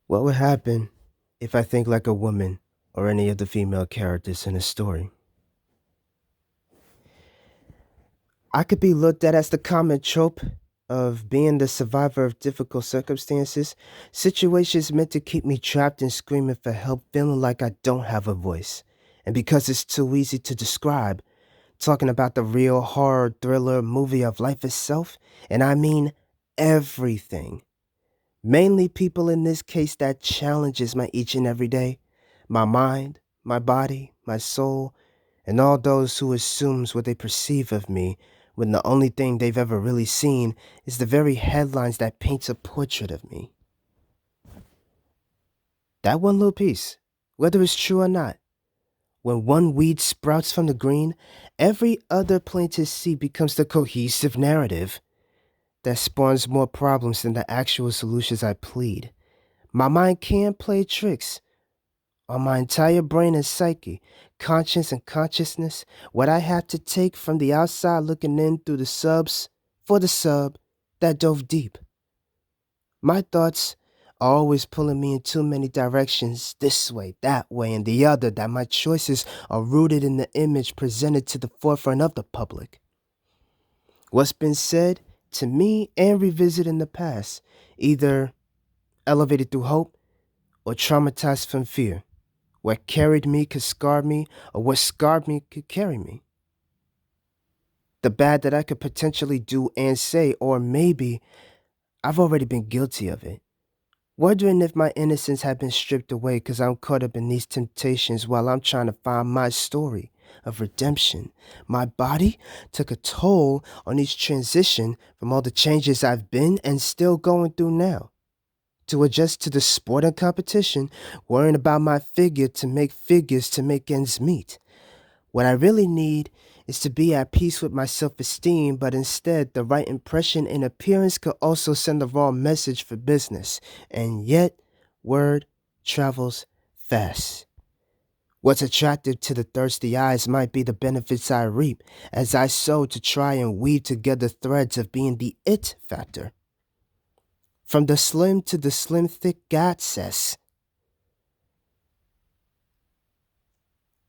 What would happen if I think like a woman or any of the female characters in a story? I could be looked at as the common trope of being the survivor of difficult circumstances, situations meant to keep me trapped and screaming for help, feeling like I don't have a voice. And because it's too easy to describe, talking about the real horror thriller movie of life itself, and I mean everything. Mainly people in this case that challenges my each and every day, my mind, my body, my soul, and all those who assumes what they perceive of me when the only thing they've ever really seen is the very headlines that paints a portrait of me. That one little piece, whether it's true or not, when one weed sprouts from the green, every other planted seed becomes the cohesive narrative that spawns more problems than the actual solutions I plead. My mind can play tricks on my entire brain and psyche, conscience and consciousness, what I have to take from the outside looking in through the subs for the sub that dove deep. My thoughts are always pulling me in too many directions, this way, that way, and the other, that my choices are rooted in the image presented to the forefront of the public. What's been said to me and revisited in the past, either elevated through hope or traumatized from fear. What carried me could scar me, or what scarred me could carry me. The bad that I could potentially do and say, or maybe I've already been guilty of it. Wondering if my innocence had been stripped away because I'm caught up in these temptations while I'm trying to find my story of redemption. My body took a toll on each transition from all the changes I've been and still going through now. To adjust to the sport and competition, worrying about my figure to make figures to make ends meet. What I really need is to be at peace with my self esteem, but instead, the right impression and appearance could also send the wrong message for business. And yet, word travels fast. What's attractive to the thirsty eyes might be the benefits I reap as I sow to try and weave together threads of being the it factor. From the slim to the slim thick, God says,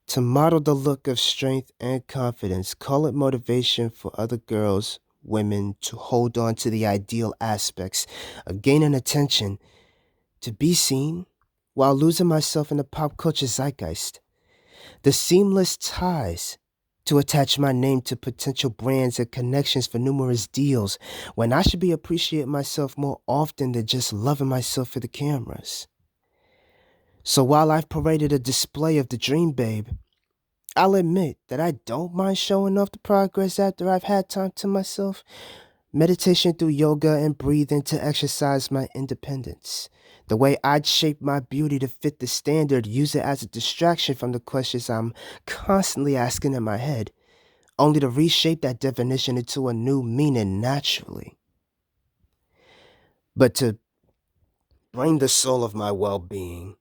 to model the look of strength and confidence, call it motivation for other girls, women to hold on to the ideal aspects of gaining attention, to be seen while losing myself in the pop culture zeitgeist. The seamless ties to attach my name to potential brands and connections for numerous deals when I should be appreciating myself more often than just loving myself for the cameras. So while I've paraded a display of the dream babe, I'll admit that I don't mind showing off the progress after I've had time to myself. Meditation through yoga and breathing to exercise my independence. The way I'd shape my beauty to fit the standard, use it as a distraction from the questions I'm constantly asking in my head, only to reshape that definition into a new meaning naturally. But to bring the soul of my well being,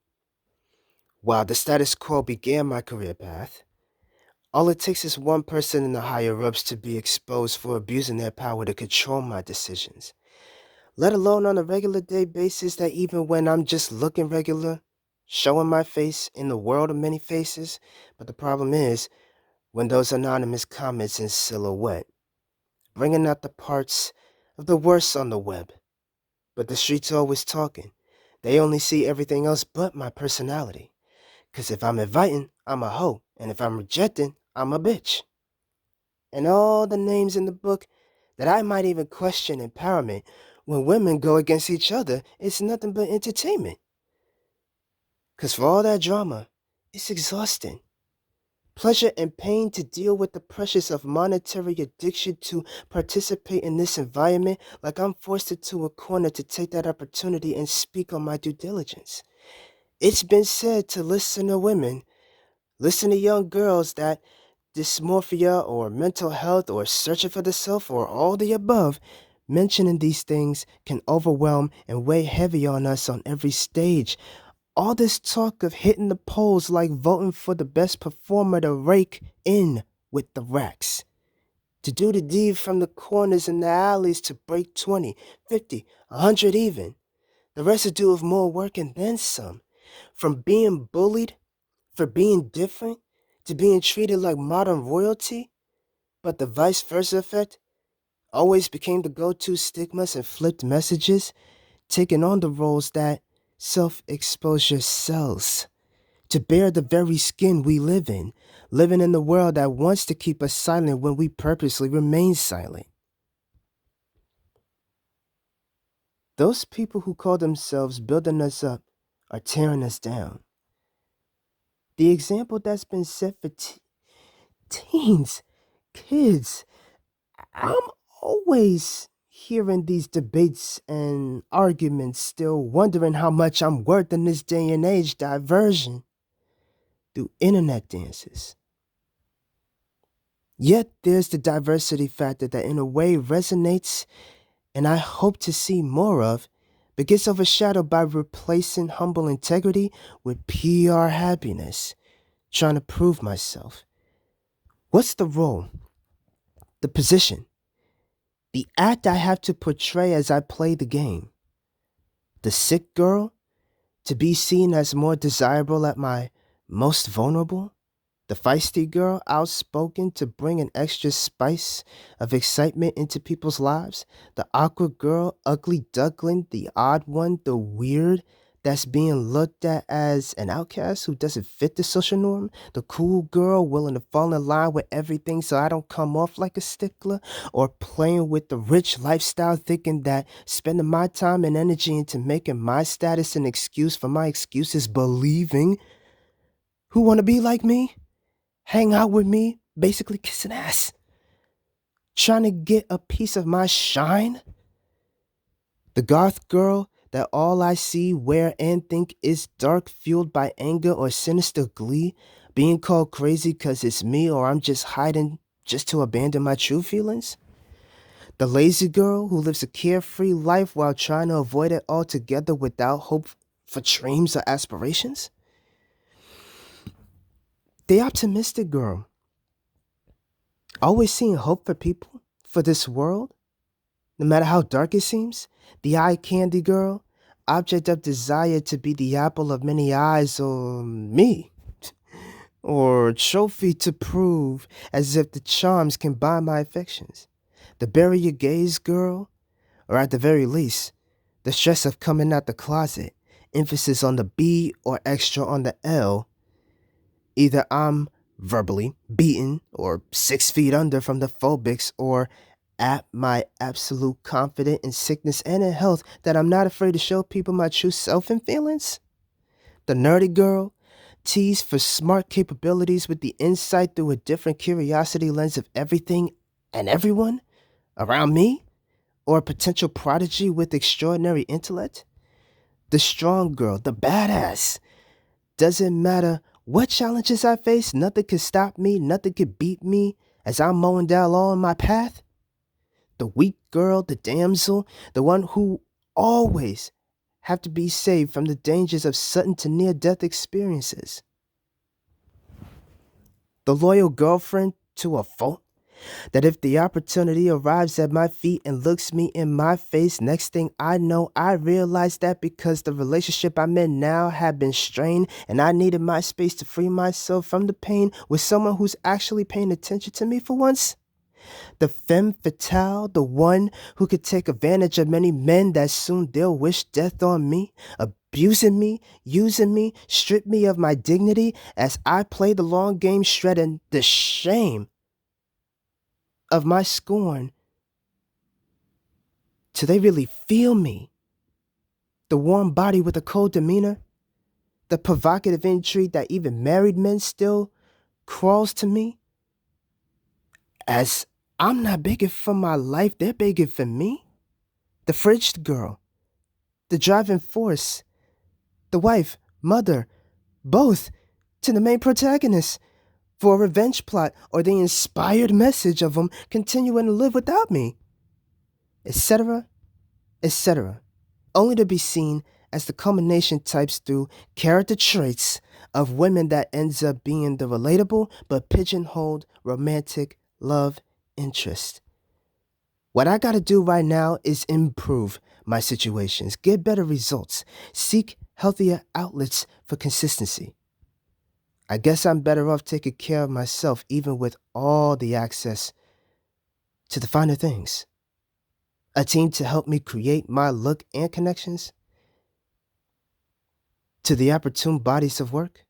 while the status quo began my career path, all it takes is one person in the higher ups to be exposed for abusing their power to control my decisions. Let alone on a regular day basis that even when I'm just looking regular, showing my face in the world of many faces. But the problem is when those anonymous comments in silhouette, bringing out the parts of the worst on the web. But the streets are always talking. They only see everything else but my personality. 'Cause if I'm inviting, I'm a hoe. And if I'm rejecting, I'm a bitch. And all the names in the book that I might even question empowerment when women go against each other, it's nothing but entertainment. 'Cause for all that drama, it's exhausting. Pleasure and pain to deal with the pressures of monetary addiction to participate in this environment like I'm forced into a corner to take that opportunity and speak on my due diligence. It's been said to listen to women, listen to young girls that dysmorphia or mental health or searching for the self or all the above, mentioning these things can overwhelm and weigh heavy on us on every stage. All this talk of hitting the polls like voting for the best performer to rake in with the racks. To do the deed from the corners and the alleys to break 20, 50, 100 even. The residue of more work and then some. From being bullied for being different to being treated like modern royalty, but the vice versa effect always became the go-to stigmas and flipped messages, taking on the roles that self-exposure sells. To bear the very skin we live in, living in the world that wants to keep us silent when we purposely remain silent. Those people who call themselves building us up are tearing us down. The example that's been set for teens, kids, I'm always hearing these debates and arguments, still wondering how much I'm worth in this day and age diversion through internet dances. Yet there's the diversity factor that in a way resonates and I hope to see more of, but gets overshadowed by replacing humble integrity with PR happiness, trying to prove myself. What's the role? The position? The act I have to portray as I play the game? The sick girl? To be seen as more desirable at my most vulnerable? The feisty girl, outspoken to bring an extra spice of excitement into people's lives. The awkward girl, ugly duckling, the odd one, the weird that's being looked at as an outcast who doesn't fit the social norm. The cool girl willing to fall in line with everything so I don't come off like a stickler. Or playing with the rich lifestyle thinking that spending my time and energy into making my status an excuse for my excuses, believing who want to be like me? Hang out with me, basically kissing ass. Trying to get a piece of my shine? The goth girl that all I see, wear, and think is dark, fueled by anger or sinister glee, being called crazy cause it's me or I'm just hiding just to abandon my true feelings? The lazy girl who lives a carefree life while trying to avoid it altogether without hope for dreams or aspirations? The optimistic girl, always seeing hope for people, for this world, no matter how dark it seems. The eye candy girl, object of desire to be the apple of many eyes, or me. Or trophy to prove as if the charms can buy my affections. The bury your gaze girl, or at the very least, the stress of coming out the closet, emphasis on the B or extra on the L. Either I'm verbally beaten or 6 feet under from the phobics, or at my absolute confident in sickness and in health that I'm not afraid to show people my true self and feelings. The nerdy girl, teased for smart capabilities with the insight through a different curiosity lens of everything and everyone around me, or a potential prodigy with extraordinary intellect. The strong girl, the badass. Doesn't matter what challenges I face, nothing can stop me, nothing can beat me as I'm mowing down all in my path. The weak girl, the damsel, the one who always have to be saved from the dangers of sudden to near-death experiences. The loyal girlfriend to a fault, that if the opportunity arrives at my feet and looks me in my face, next thing I know, I realize that because the relationship I'm in now had been strained and I needed my space to free myself from the pain with someone who's actually paying attention to me for once. The femme fatale, the one who could take advantage of many men that soon they'll wish death on me, abusing me, using me, strip me of my dignity as I play the long game, shredding the shame of my scorn. Do they really feel me? The warm body with a cold demeanor? The provocative intrigue that even married men still crawls to me? As I'm not begging for my life, they're begging for me. The fridged girl, the driving force, the wife, mother, both to the main protagonist for a revenge plot or the inspired message of them continuing to live without me, etc., etc., only to be seen as the culmination types through character traits of women that ends up being the relatable but pigeonholed romantic love interest. What I gotta do right now is improve my situations, get better results, seek healthier outlets for consistency. I guess I'm better off taking care of myself even with all the access to the finer things. A team to help me create my look and connections to the opportune bodies of work.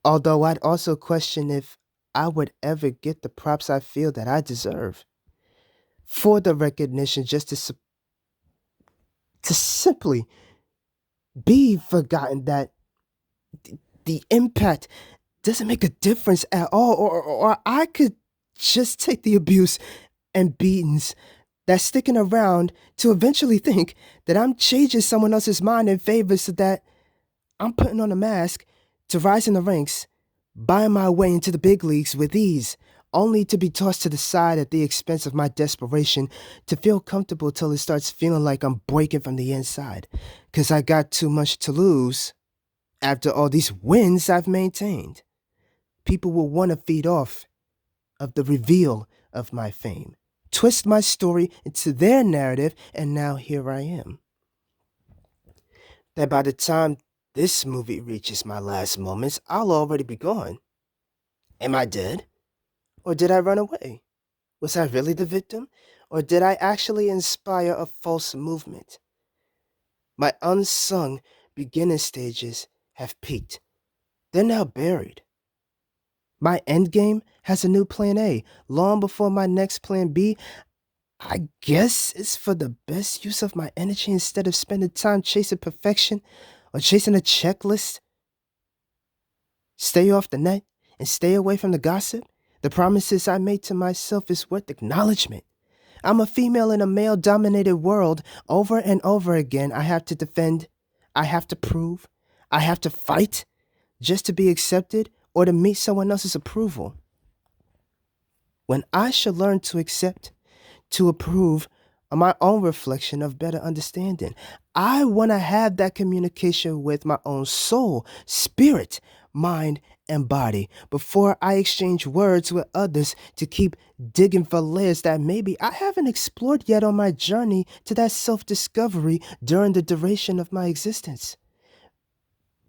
Although I'd also question if I would ever get the props I feel that I deserve for the recognition just to simply be forgotten that the impact doesn't make a difference at all, or I could just take the abuse and beatings that's sticking around to eventually think that I'm changing someone else's mind in favor so that I'm putting on a mask to rise in the ranks, buying my way into the big leagues with ease, only to be tossed to the side at the expense of my desperation to feel comfortable till it starts feeling like I'm breaking from the inside. 'Cause I got too much to lose after all these wins I've maintained. People will want to feed off of the reveal of my fame, twist my story into their narrative, and now here I am. That by the time this movie reaches my last moments, I'll already be gone. Am I dead? Or did I run away? Was I really the victim? Or did I actually inspire a false movement? My unsung beginning stages have peaked. They're now buried. My endgame has a new plan A. Long before my next plan B, I guess it's for the best use of my energy instead of spending time chasing perfection or chasing a checklist. Stay off the net and stay away from the gossip. The promises I made to myself is worth acknowledgement. I'm a female in a male dominated world. Over and over again, I have to defend, I have to prove, I have to fight just to be accepted or to meet someone else's approval. When I should learn to accept, to approve of my own reflection of better understanding. I want to have that communication with my own soul, spirit, mind, and body before I exchange words with others to keep digging for layers that maybe I haven't explored yet on my journey to that self discovery during the duration of my existence.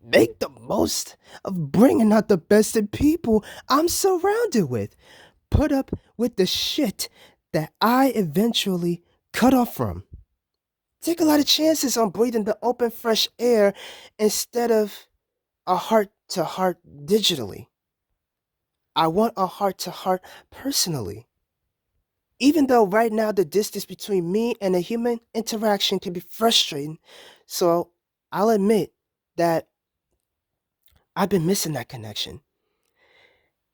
Make the most of bringing out the best in people I'm surrounded with. Put up with the shit that I eventually cut off from. Take a lot of chances on breathing the open, fresh air instead of a heart to heart digitally. I want a heart to heart personally. Even though right now the distance between me and a human interaction can be frustrating, so I'll admit that I've been missing that connection.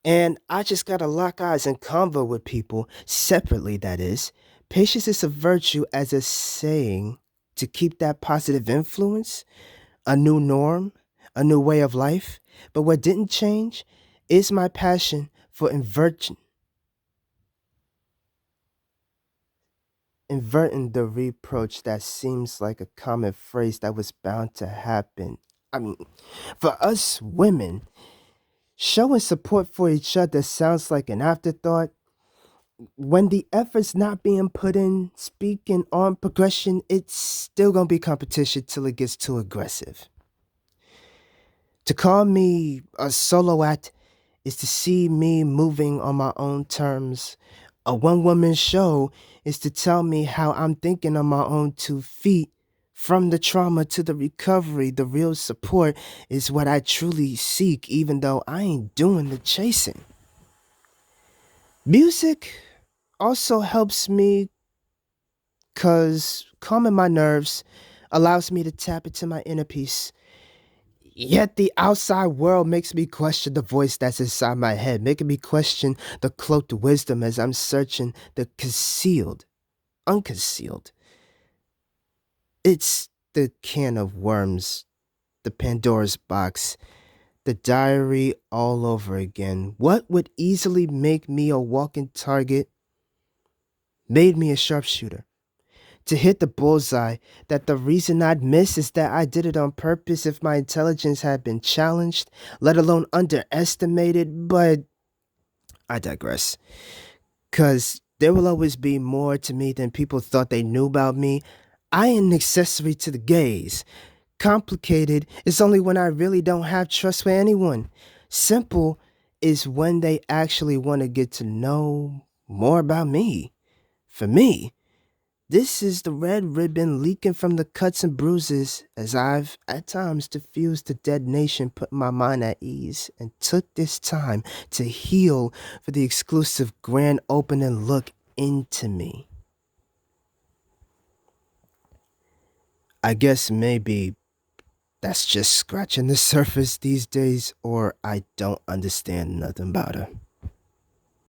And I just gotta lock eyes and convo with people, separately, that is. Patience is a virtue as a saying to keep that positive influence, a new norm, a new way of life. But what didn't change is my passion for inverting the reproach that seems like a common phrase that was bound to happen. I mean, for us women, showing support for each other sounds like an afterthought when the effort's not being put in, speaking on progression, it's still gonna be competition till it gets too aggressive. To call me a solo act is to see me moving on my own terms. A one woman show is to tell me how I'm thinking on my own 2 feet. From the trauma to the recovery, the real support is what I truly seek, even though I ain't doing the chasing. Music also helps me because calming my nerves allows me to tap into my inner peace. Yet the outside world makes me question the voice that's inside my head, making me question the cloaked wisdom as I'm searching the unconcealed. It's the can of worms, the Pandora's box, the diary all over again. What would easily make me a walking target made me a sharpshooter. To hit the bullseye, that the reason I'd miss is that I did it on purpose if my intelligence had been challenged, let alone underestimated, but I digress. 'Cause there will always be more to me than people thought they knew about me. I an accessory to the gaze. Complicated is only when I really don't have trust for anyone. Simple is when they actually want to get to know more about me. For me, this is the red ribbon leaking from the cuts and bruises as I've, at times, diffused the detonation, put my mind at ease, and took this time to heal for the exclusive grand opening look into me. I guess maybe that's just scratching the surface these days, or I don't understand nothing about her.